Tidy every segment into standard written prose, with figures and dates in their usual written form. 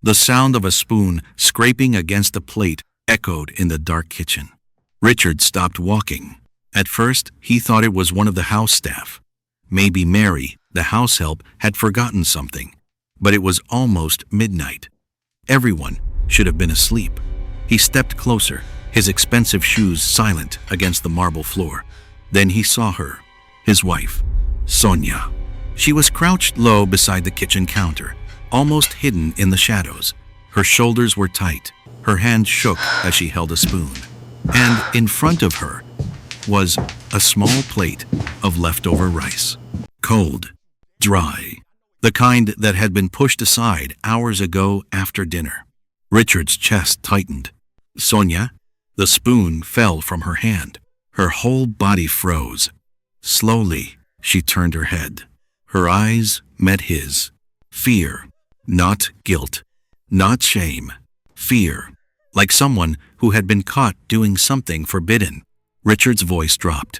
The sound of a spoon scraping against a plate echoed in the dark kitchen. Richard stopped walking. At first, he thought it was one of the house staff. Maybe Mary, the house help, had forgotten something. But it was almost midnight. Everyone should have been asleep. He stepped closer, his expensive shoes silent against the marble floor. Then he saw her, his wife, Sonia. She was crouched low beside the kitchen counter, almost hidden in the shadows. Her shoulders were tight. Her hand shook as she held a spoon. And in front of her was a small plate of leftover rice. Cold, dry, the kind that had been pushed aside hours ago after dinner. Richard's chest tightened. Sonia, the spoon fell from her hand. Her whole body froze. Slowly, she turned her head. Her eyes met his. Fear, not guilt, not shame. Fear, like someone who had been caught doing something forbidden. Richard's voice dropped.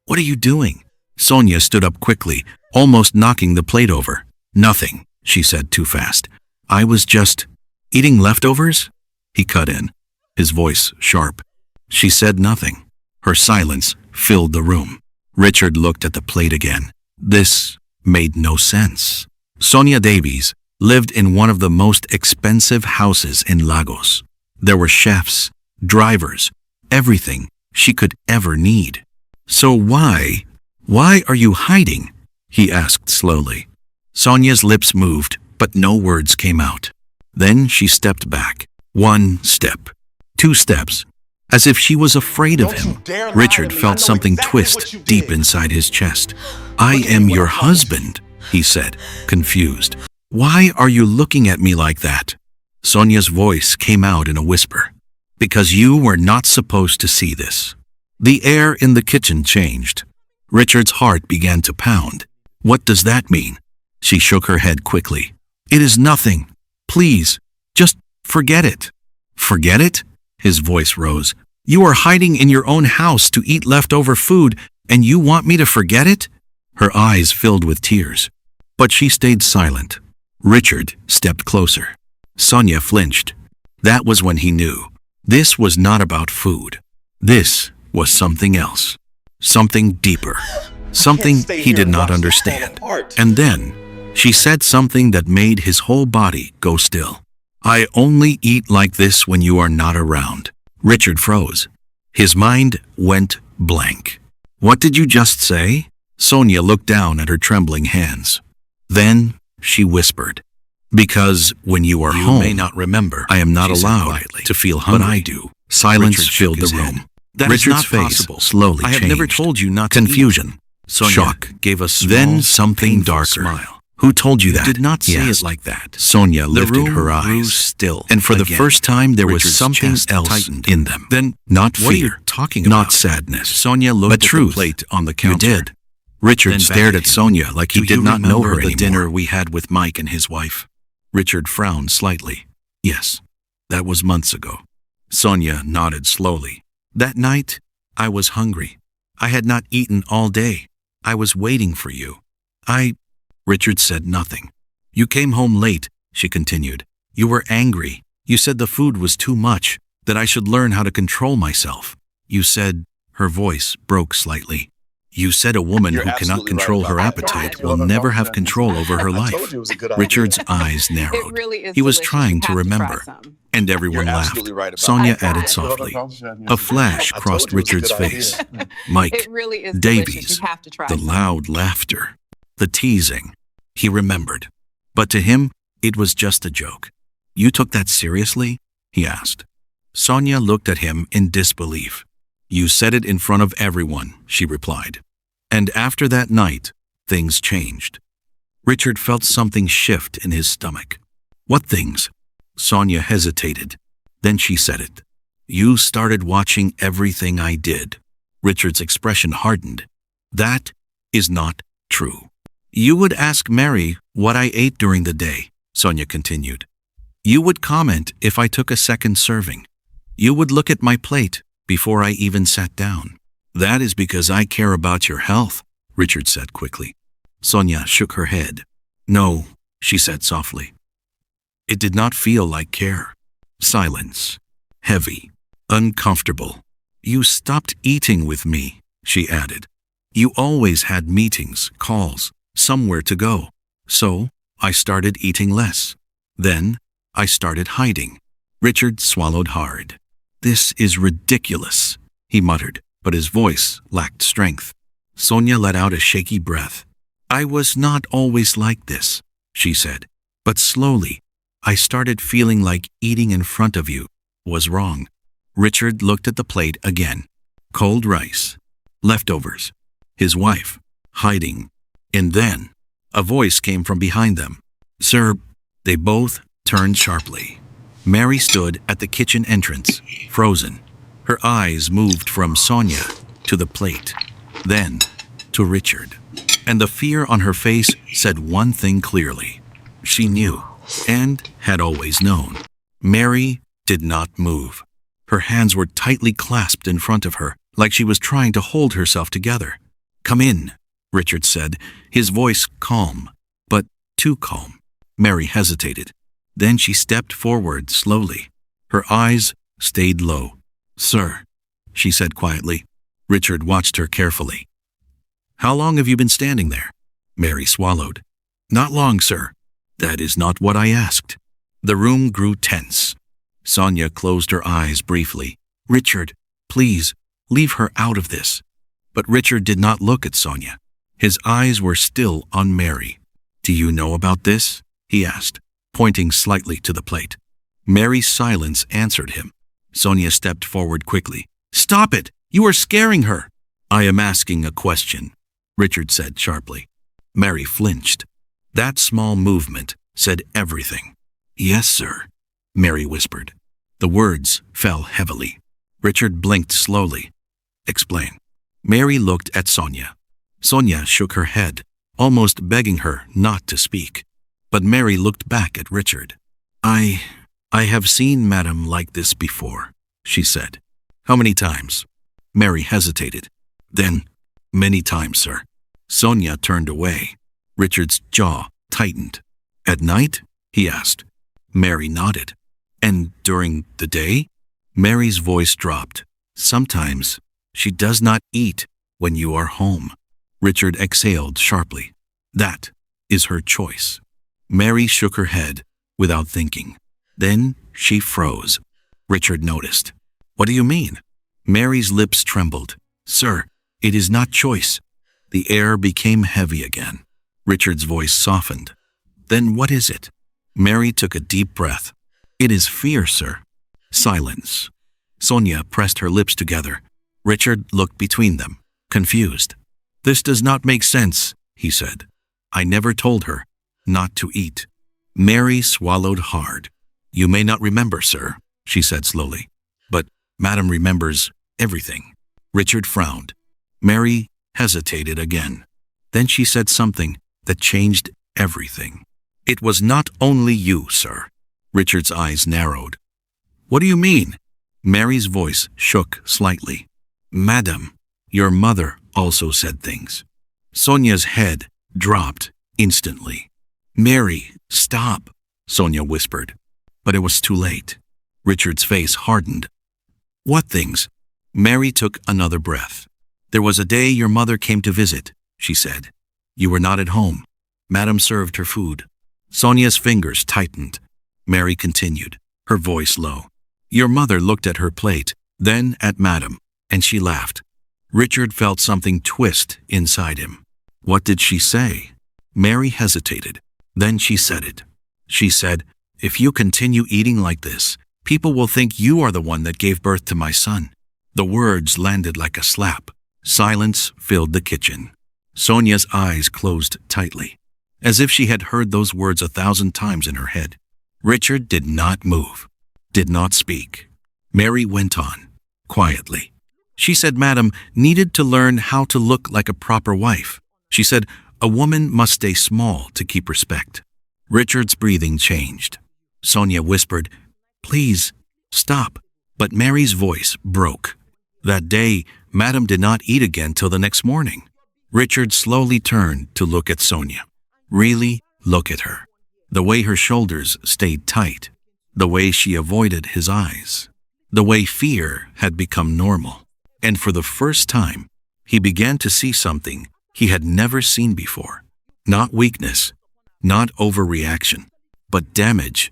"What are you doing?" Sonia stood up quickly, almost knocking the plate over. "Nothing," she said too fast. "I was just eating leftovers?" He cut in, his voice sharp. She said nothing. Her silence filled the room. Richard looked at the plate again. This made no sense. Sonia Davies lived in one of the most expensive houses in Lagos. There were chefs, drivers, everything she could ever need. "So why are you hiding?" he asked slowly. Sonia's lips moved, but no words came out. Then she stepped back. 1 step, 2 steps, as if she was afraid of him. Richard felt something twist deep inside his chest. "I am your husband," he said, confused. "Why are you looking at me like that?" Sonia's voice came out in a whisper. "Because you were not supposed to see this." The air in the kitchen changed. Richard's heart began to pound. "What does that mean?" She shook her head quickly. "It is nothing. Please, just forget it." "Forget it?" His voice rose. "You are hiding in your own house to eat leftover food, and you want me to forget it?" Her eyes filled with tears. But she stayed silent. Richard stepped closer. Sonia flinched. That was when he knew. This was not about food. This was something else. Something deeper. Something he did not understand. And then, she said something that made his whole body go still. "I only eat like this when you are not around." Richard froze. His mind went blank. "What did you just say?" Sonia looked down at her trembling hands. Then she whispered, "Because when you are home, may not remember. I am not allowed to feel hungry. But I do." Silence filled the room. Richard's face slowly changed. "I have never told you not to Confusion, shock gave a small, then something darker. Smile. "Who told you that?" "You did not say it like that." Sonia lifted her eyes. Still, and for the first time there was something else in them. "Then, not fear, what are you talking about?" "Not sadness." Sonia looked at the plate on the counter. "You did." Richard stared at Sonia like he did not know her anymore. "The dinner we had with Mike and his wife?" Richard frowned slightly. "Yes, that was months ago." Sonia nodded slowly. "That night, I was hungry. I had not eaten all day. I was waiting for you. Richard said nothing. "You came home late," she continued. "You were angry. You said the food was too much, that I should learn how to control myself. You said," her voice broke slightly, "you said a woman who cannot control her appetite will never have control over her life." Richard's eyes narrowed. He was trying to remember. And everyone laughed. Sonia added softly. A flash crossed Richard's face. Mike, Davies, the loud laughter, the teasing. He remembered. But to him, it was just a joke. "You took that seriously?" he asked. Sonia looked at him in disbelief. "You said it in front of everyone," she replied. And after that night, things changed. Richard felt something shift in his stomach. "What things?" Sonia hesitated. Then she said it. "You started watching everything I did." Richard's expression hardened. "That is not true." "You would ask Mary what I ate during the day," Sonia continued. "You would comment if I took a second serving. You would look at my plate before I even sat down." "That is because I care about your health," Richard said quickly. Sonia shook her head. "No," she said softly. It did not feel like care. Silence. Heavy. Uncomfortable. You stopped eating with me, she added. You always had meetings, calls, somewhere to go. So, I started eating less. Then, I started hiding. Richard swallowed hard. This is ridiculous, he muttered, but his voice lacked strength. Sonia let out a shaky breath. I was not always like this, she said, but slowly, I started feeling like eating in front of you was wrong. Richard looked at the plate again. Cold rice. Leftovers. His wife. Hiding. And then, a voice came from behind them. Sir, they both turned sharply. Mary stood at the kitchen entrance, frozen. Her eyes moved from Sonia to the plate, then to Richard. And the fear on her face said one thing clearly. She knew, and had always known. Mary did not move. Her hands were tightly clasped in front of her, like she was trying to hold herself together. Come in, Richard said, his voice calm, but too calm. Mary hesitated. Then she stepped forward slowly. Her eyes stayed low. Sir, she said quietly. Richard watched her carefully. How long have you been standing there? Mary swallowed. Not long, sir. That is not what I asked. The room grew tense. Sonia closed her eyes briefly. Richard, please, leave her out of this. But Richard did not look at Sonia. His eyes were still on Mary. Do you know about this? He asked, pointing slightly to the plate. Mary's silence answered him. Sonia stepped forward quickly. Stop it! You are scaring her! I am asking a question, Richard said sharply. Mary flinched. That small movement said everything. Yes, sir, Mary whispered. The words fell heavily. Richard blinked slowly. Explain. Mary looked at Sonia. Sonia shook her head, almost begging her not to speak. But Mary looked back at Richard. I have seen Madam like this before, she said. How many times? Mary hesitated. Then, many times, sir. Sonia turned away. Richard's jaw tightened. At night? He asked. Mary nodded. And during the day? Mary's voice dropped. Sometimes she does not eat when you are home. Richard exhaled sharply. That is her choice. Mary shook her head without thinking. Then she froze. Richard noticed. What do you mean? Mary's lips trembled. Sir, it is not choice. The air became heavy again. Richard's voice softened. Then what is it? Mary took a deep breath. It is fear, sir. Silence. Sonia pressed her lips together. Richard looked between them, confused. This does not make sense, he said. I never told her not to eat. Mary swallowed hard. You may not remember, sir, she said slowly. But Madam remembers everything. Richard frowned. Mary hesitated again. Then she said something that changed everything. It was not only you, sir. Richard's eyes narrowed. What do you mean? Mary's voice shook slightly. Madam, your mother also said things. Sonia's head dropped instantly. Mary, stop, Sonia whispered. But it was too late. Richard's face hardened. What things? Mary took another breath. There was a day your mother came to visit, she said. You were not at home. Madam served her food. Sonia's fingers tightened. Mary continued, her voice low. Your mother looked at her plate, then at Madam, and she laughed. Richard felt something twist inside him. What did she say? Mary hesitated. Then she said it. She said, if you continue eating like this, people will think you are the one that gave birth to my son. The words landed like a slap. Silence filled the kitchen. Sonia's eyes closed tightly, as if she had heard those words 1,000 times in her head. Richard did not move, did not speak. Mary went on, quietly. She said Madam needed to learn how to look like a proper wife. She said a woman must stay small to keep respect. Richard's breathing changed. Sonia whispered, please, stop. But Mary's voice broke. That day, Madam did not eat again till the next morning. Richard slowly turned to look at Sonia. Really look at her. The way her shoulders stayed tight. The way she avoided his eyes. The way fear had become normal. And for the first time, he began to see something he had never seen before. Not weakness, not overreaction, but damage.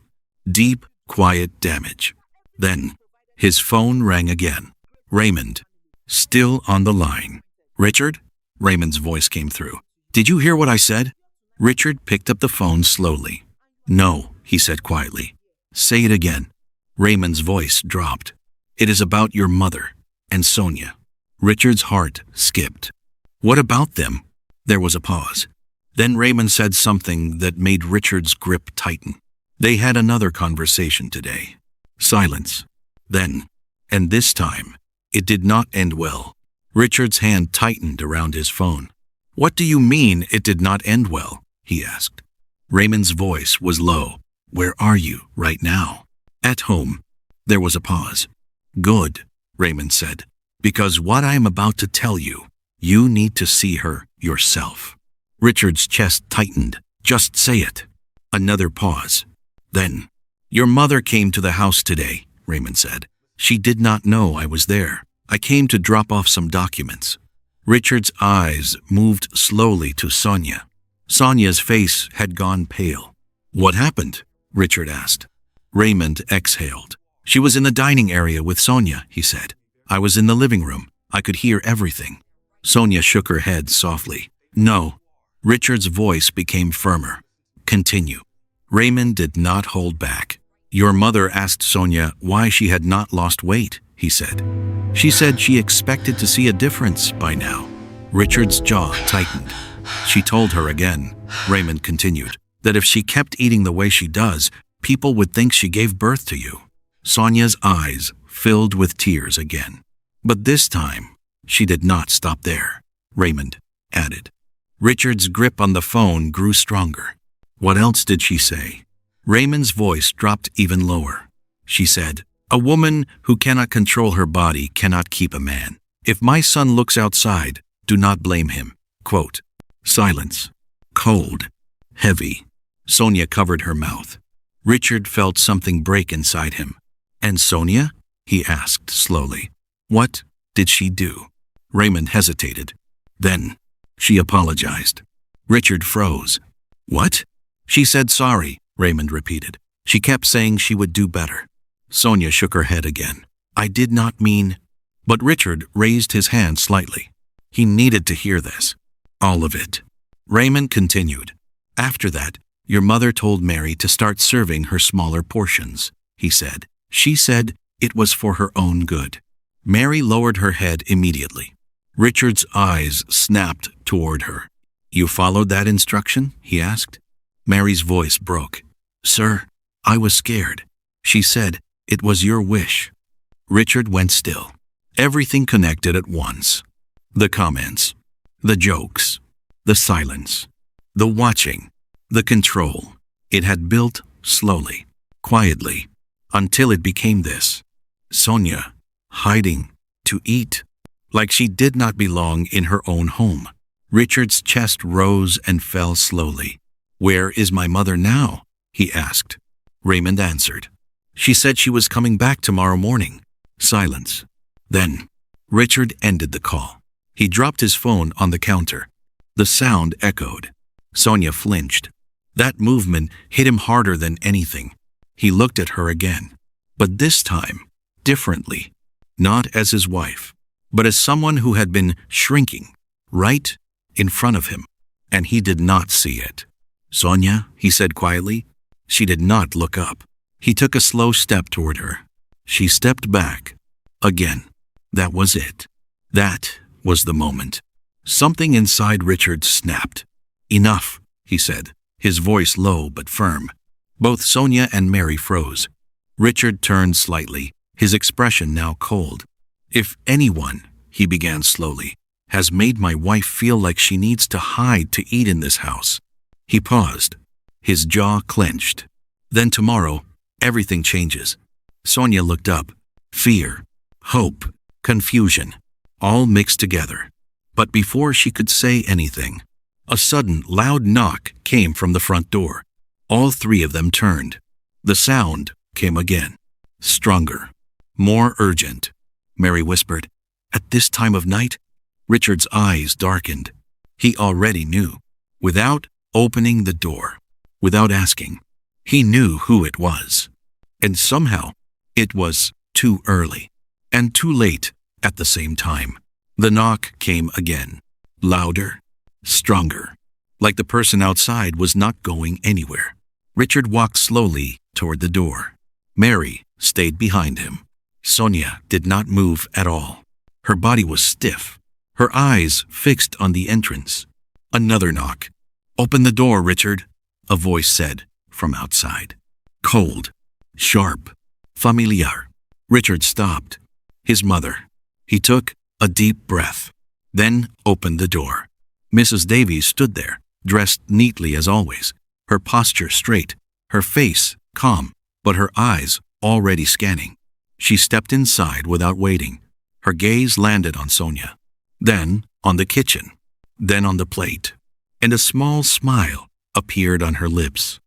Deep, quiet damage. Then, his phone rang again. Raymond, still on the line. "Richard?" Raymond's voice came through. "Did you hear what I said?" Richard picked up the phone slowly. "No," he said quietly. "Say it again." Raymond's voice dropped. "It is about your mother and Sonia." Richard's heart skipped. "What about them?" There was a pause. Then Raymond said something that made Richard's grip tighten. They had another conversation today. Silence. Then, and this time, it did not end well. Richard's hand tightened around his phone. "What do you mean it did not end well?" he asked. Raymond's voice was low. "Where are you right now?" "At home." There was a pause. "Good," Raymond said, "because what I am about to tell you, you need to see her yourself." Richard's chest tightened. "Just say it." Another pause. Then, "Your mother came to the house today," Raymond said. "She did not know I was there. I came to drop off some documents." Richard's eyes moved slowly to Sonia. Sonia's face had gone pale. "What happened?" Richard asked. Raymond exhaled. "She was in the dining area with Sonia," he said. "I was in the living room. I could hear everything." Sonia shook her head softly. "No." Richard's voice became firmer. "Continue." Raymond did not hold back. "Your mother asked Sonia why she had not lost weight," he said. "She said she expected to see a difference by now." Richard's jaw tightened. "She told her again," Raymond continued, "that if she kept eating the way she does, people would think she gave birth to you." Sonia's eyes filled with tears again. "But this time, she did not stop there," Raymond added. Richard's grip on the phone grew stronger. "What else did she say?" Raymond's voice dropped even lower. "She said, 'A woman who cannot control her body cannot keep a man. If my son looks outside, do not blame him.'" Quote. Silence. Cold. Heavy. Sonia covered her mouth. Richard felt something break inside him. "And Sonia?" he asked slowly. "What did she do?" Raymond hesitated. "Then, she apologized." Richard froze. "What?" "She said sorry," Raymond repeated. "She kept saying she would do better." Sonia shook her head again. "I did not mean—" But Richard raised his hand slightly. He needed to hear this. "All of it." Raymond continued. "After that, your mother told Mary to start serving her smaller portions," he said. "She said it was for her own good." Mary lowered her head immediately. Richard's eyes snapped toward her. "You followed that instruction?" he asked. Mary's voice broke. "Sir, I was scared. She said it was your wish." Richard went still. Everything connected at once. The comments, the jokes, the silence, the watching, the control. It had built slowly, quietly, until it became this. Sonia, hiding, to eat, like she did not belong in her own home. Richard's chest rose and fell slowly. "Where is my mother now?" he asked. Raymond answered. "She said she was coming back tomorrow morning." Silence. Then, Richard ended the call. He dropped his phone on the counter. The sound echoed. Sonia flinched. That movement hit him harder than anything. He looked at her again. But this time, differently. Not as his wife, but as someone who had been shrinking, right in front of him. And he did not see it. "Sonia," he said quietly. She did not look up. He took a slow step toward her. She stepped back. Again. That was it. That was the moment. Something inside Richard snapped. "Enough," he said, his voice low but firm. Both Sonia and Mary froze. Richard turned slightly, his expression now cold. "If anyone," he began slowly, "has made my wife feel like she needs to hide to eat in this house." He paused. His jaw clenched. "Then tomorrow, everything changes." Sonia looked up. Fear, hope, confusion, all mixed together. But before she could say anything, a sudden loud knock came from the front door. All three of them turned. The sound came again. Stronger. More urgent. Mary whispered, "At this time of night?" Richard's eyes darkened. He already knew. Without opening the door, without asking, he knew who it was. And somehow, it was too early and too late at the same time. The knock came again. Louder. Stronger. Like the person outside was not going anywhere. Richard walked slowly toward the door. Mary stayed behind him. Sonia did not move at all. Her body was stiff, her eyes fixed on the entrance. Another knock. "Open the door, Richard," a voice said from outside. Cold, sharp, familiar. Richard stopped. His mother. He took a deep breath, then opened the door. Mrs. Davies stood there, dressed neatly as always, her posture straight, her face calm, but her eyes already scanning. She stepped inside without waiting. Her gaze landed on Sonia, then on the kitchen, then on the plate, and a small smile appeared on her lips.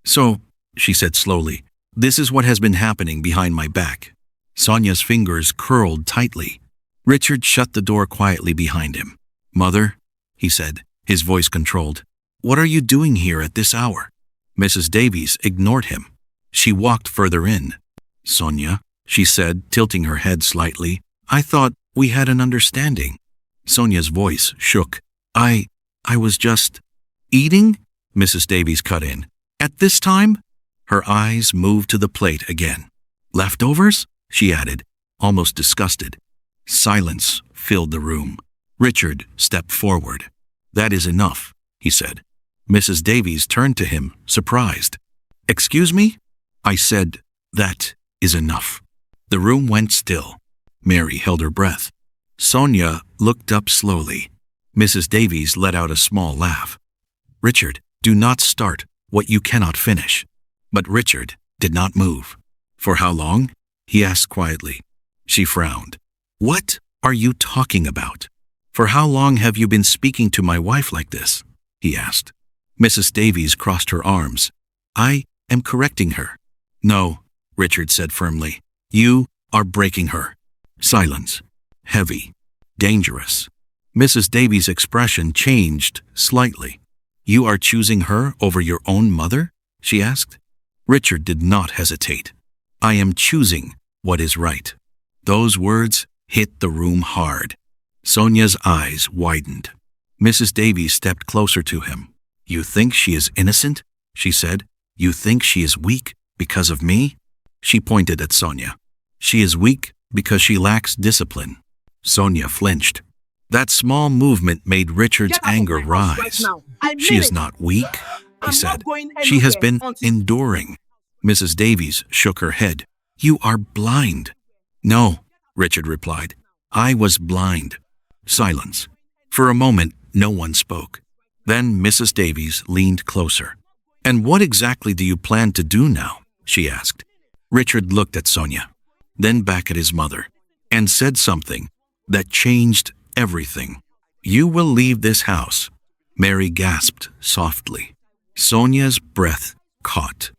"So," she said slowly, "this is what has been happening behind my back." Sonia's fingers curled tightly. Richard shut the door quietly behind him. "Mother," he said, his voice controlled, "what are you doing here at this hour?" Mrs. Davies ignored him. She walked further in. "Sonia," she said, tilting her head slightly, "I thought we had an understanding." Sonia's voice shook. I was just eating," Mrs. Davies cut in. "At this time?" Her eyes moved to the plate again. "Leftovers?" she added, almost disgusted. Silence filled the room. Richard stepped forward. "That is enough," he said. Mrs. Davies turned to him, surprised. "Excuse me?" "I said, that is enough." The room went still. Mary held her breath. Sonia looked up slowly. Mrs. Davies let out a small laugh. "Richard, do not start what you cannot finish." But Richard did not move. "For how long?" he asked quietly. She frowned. "What are you talking about? For how long have you been speaking to my wife like this?" he asked. Mrs. Davies crossed her arms. "I am correcting her." "No," Richard said firmly. "You are breaking her." Silence. Heavy. Dangerous. Mrs. Davies' expression changed slightly. "You are choosing her over your own mother?" she asked. Richard did not hesitate. "I am choosing what is right." Those words hit the room hard. Sonia's eyes widened. Mrs. Davies stepped closer to him. "You think she is innocent?" she said. "You think she is weak because of me?" She pointed at Sonia. "She is weak because she lacks discipline." Sonia flinched. That small movement made Richard's anger rise. "She is not weak," he said. "She has been enduring." Mrs. Davies shook her head. "You are blind." "No," Richard replied. "I was blind." Silence. For a moment, no one spoke. Then Mrs. Davies leaned closer. "And what exactly do you plan to do now?" she asked. Richard looked at Sonia, then back at his mother, and said something that changed everything. "You will leave this house." Mary gasped softly. Sonia's breath caught.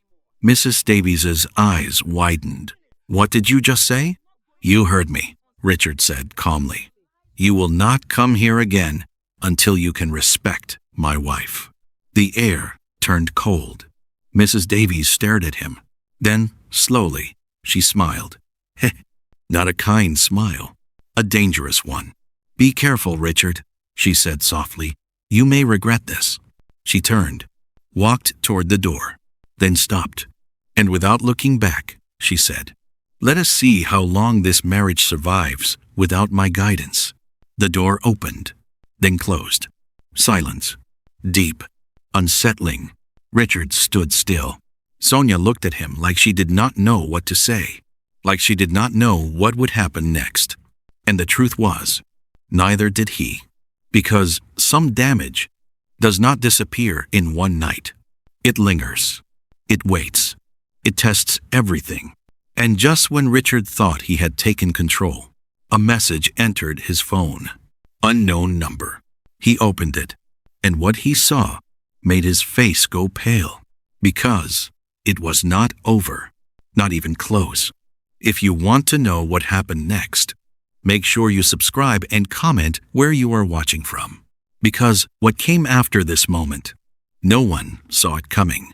Mrs. Davies's eyes widened. "What did you just say?" "You heard me," Richard said calmly. "You will not come here again until you can respect my wife." The air turned cold. Mrs. Davies stared at him. Then, slowly, she smiled. Not a kind smile, a dangerous one. "Be careful, Richard," she said softly. "You may regret this." She turned, walked toward the door, then stopped. And without looking back, she said, "Let us see how long this marriage survives without my guidance." The door opened, then closed. Silence. Deep. Unsettling. Richard stood still. Sonia looked at him like she did not know what to say, like she did not know what would happen next. And the truth was, neither did he. Because some damage does not disappear in one night. It lingers. It waits. It tests everything. And just when Richard thought he had taken control, a message entered his phone. Unknown number. He opened it, and what he saw made his face go pale. Because it was not over, not even close. If you want to know what happened next, make sure you subscribe and comment where you are watching from. Because what came after this moment, no one saw it coming.